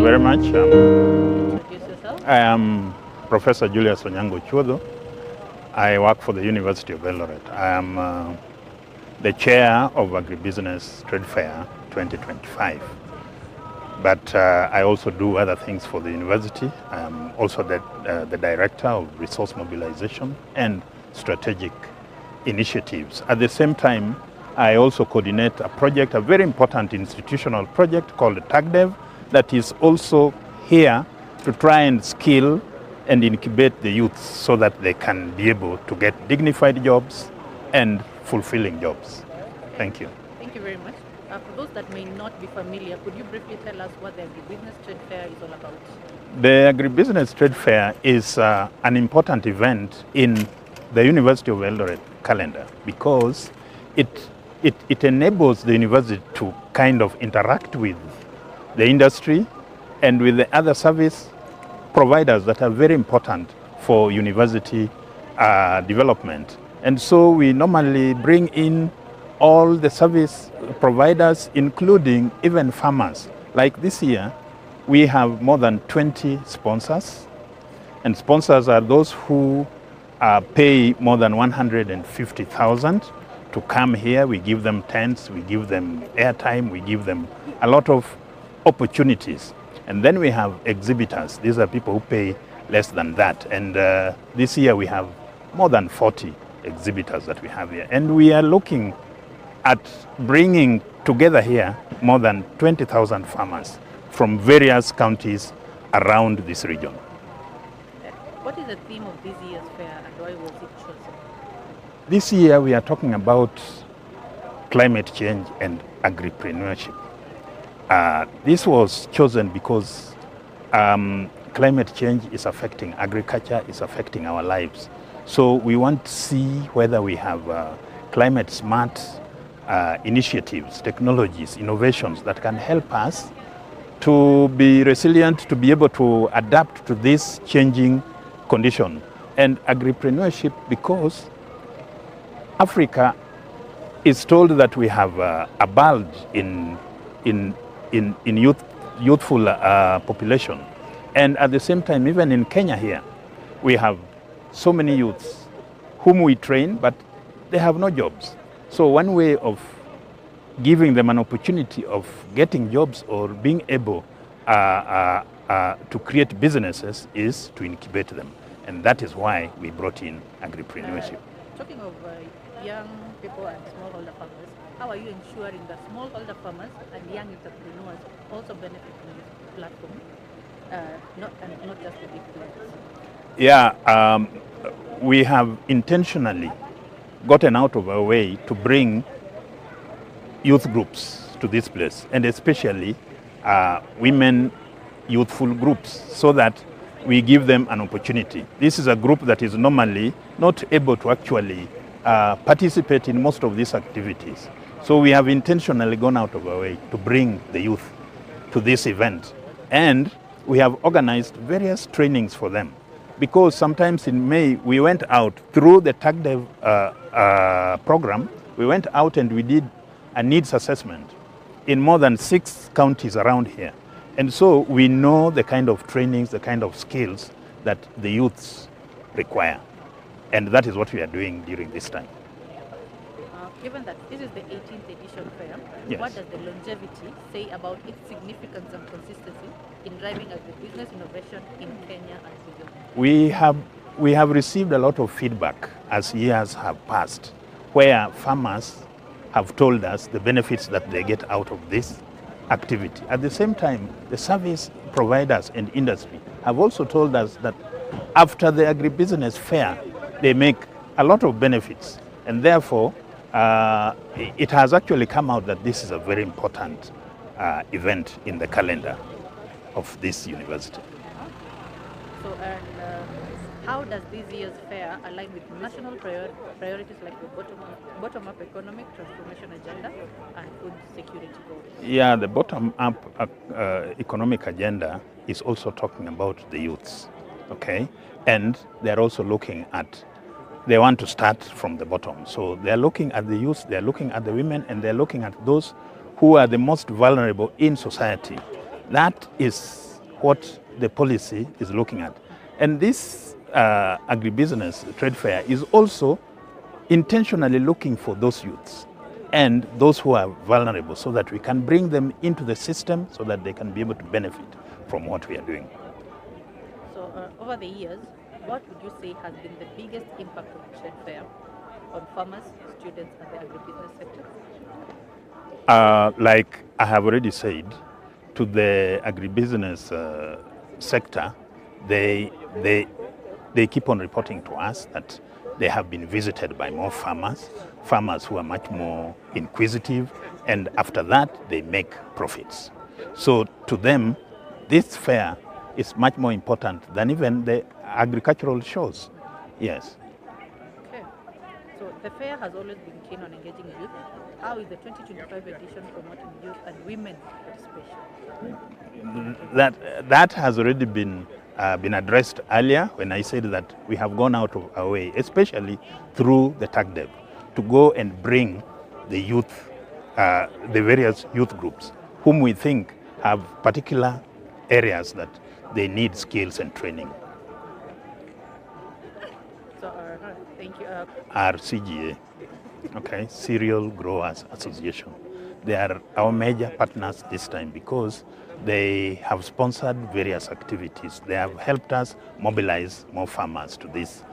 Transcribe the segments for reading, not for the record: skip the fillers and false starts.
you very much. Introduce yourself. I am Professor Julius Ochuodho. I work for the University of Eldoret. I am the chair of Agribusiness Trade Fair 2025. But I also do other things for the university. I am also the director of resource mobilization and strategic initiatives. At the same time, I also coordinate a project, a very important institutional project called TAGDev, that is also here to try and skill and incubate the youth so that they can be able to get dignified jobs and fulfilling jobs. Thank you. Thank you very much. For those that may not be familiar, could you briefly tell us what the Agribusiness Trade Fair is all about? The Agribusiness Trade Fair is an important event in the University of Eldoret calendar because it enables the university to kind of interact with the industry and with the other service providers that are very important for university development. And so we normally bring in all the service providers, including even farmers. Like this year, we have more than 20 sponsors. And sponsors are those who pay more than 150,000 to come here. We give them tents, we give them airtime, we give them a lot of opportunities. And then we have exhibitors. These are people who pay less than that. And this year we have more than 40 exhibitors that we have here. And we are looking at bringing together here more than 20,000 farmers from various counties around this region. What is the theme of this year's fair and why was it chosen? This year we are talking about climate change and agripreneurship. This was chosen because climate change is affecting agriculture, is affecting our lives. So we want to see whether we have climate smart initiatives, technologies, innovations that can help us to be resilient, to be able to adapt to this changing condition. And agripreneurship, because Africa is told that we have a bulge in youthful population. And at the same time, even in Kenya here, we have so many youths whom we train, but they have no jobs. So one way of giving them an opportunity of getting jobs or being able to create businesses is to incubate them. And that is why we brought in agripreneurship. Talking of young people and smallholder farmers, how are you ensuring that smallholder farmers and young entrepreneurs also benefit from this platform, not just the big players? Yeah, we have intentionally gotten out of our way to bring youth groups to this place, and especially women youthful groups, so that we give them an opportunity. This is a group that is normally not able to actually participate in most of these activities. So we have intentionally gone out of our way to bring the youth to this event. And we have organized various trainings for them. Because sometimes in May, we went out through the TAGDev program, we went out and we did a needs assessment in more than 6 counties around here. And so we know the kind of trainings, the kind of skills that the youths require. And that is what we are doing during this time. Given that this is the 18th edition fair, yes. What does the longevity say about its significance and consistency in driving agribusiness innovation in Kenya and beyond? We have received a lot of feedback as years have passed, where farmers have told us the benefits that they get out of this activity. At the same time, the service providers and industry have also told us that after the agribusiness fair, they make a lot of benefits. And therefore, it has actually come out that this is a very important event in the calendar of this university. So, how does this year's fair align with national priorities like the bottom-up economic transformation agenda and food security goals? Yeah, the bottom-up economic agenda is also talking about the youths, okay? And they're also looking at, they want to start from the bottom. So they're looking at the youth, they're looking at the women, and they're looking at those who are the most vulnerable in society. That is what the policy is looking at. And this agribusiness trade fair is also intentionally looking for those youths and those who are vulnerable so that we can bring them into the system so that they can be able to benefit from what we are doing. So over the years, what would you say has been the biggest impact of the trade fair on farmers, students, and the agribusiness sector? Like I have already said, to the agribusiness sector, they keep on reporting to us that they have been visited by more farmers who are much more inquisitive, and after that they make profits. So to them, this fair is much more important than even the agricultural shows. Yes. Okay. So the fair has always been keen on engaging youth. How is the 2025 edition promoting youth and women's participation? That has already been addressed earlier when I said that we have gone out of our way, especially through the TAGDev, to go and bring the youth, the various youth groups, whom we think have particular areas that they need skills and training. So, thank you. Our CGA, okay, Cereal Growers Association. They are our major partners this time because they have sponsored various activities. They have helped us mobilize more farmers to this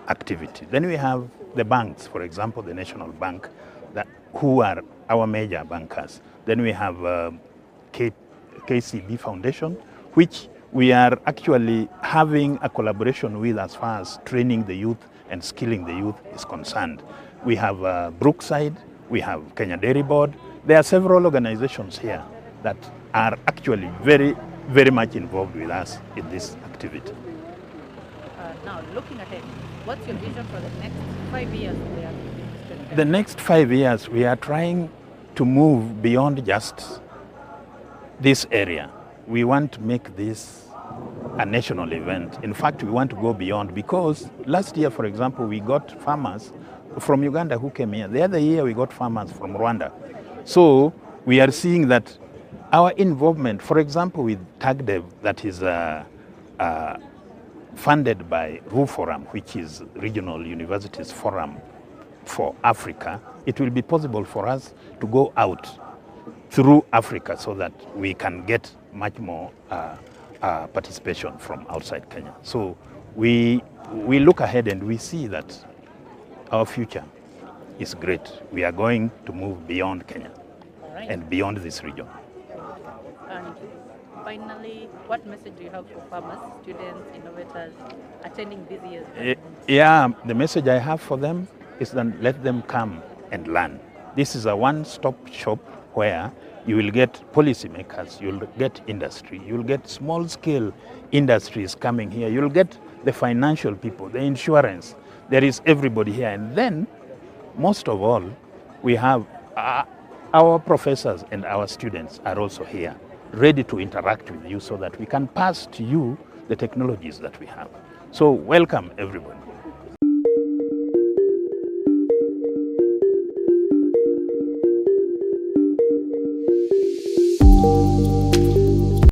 activity. Then we have the banks, for example, the National Bank, who are our major bankers. Then we have KCB Foundation, which we are actually having a collaboration with as far as training the youth and skilling the youth is concerned. We have Brookside, we have Kenya Dairy Board. There are several organizations here that are actually very, very much involved with us in this activity. Now, looking ahead, what's your vision for the next 5 years? The next 5 years, we are trying to move beyond just this area. We want to make this a national event. In fact, we want to go beyond because last year, for example, we got farmers from Uganda who came here. The other year, we got farmers from Rwanda. So we are seeing that our involvement, for example, with TAGDev, that is funded by RU Forum, which is Regional Universities Forum for Africa, it will be possible for us to go out through Africa so that we can get much more participation from outside Kenya. So we look ahead and we see that our future is great. We are going to move beyond Kenya and beyond this region. And finally, what message do you have for farmers, students, innovators attending this year's? Yeah, the message I have for them is that let them come and learn. This is a one-stop shop where you will get policymakers, you'll get industry, you'll get small-scale industries coming here, you'll get the financial people, the insurance. There is everybody here. And then, most of all, we have our professors and our students are also here, ready to interact with you so that we can pass to you the technologies that we have. So welcome, everybody.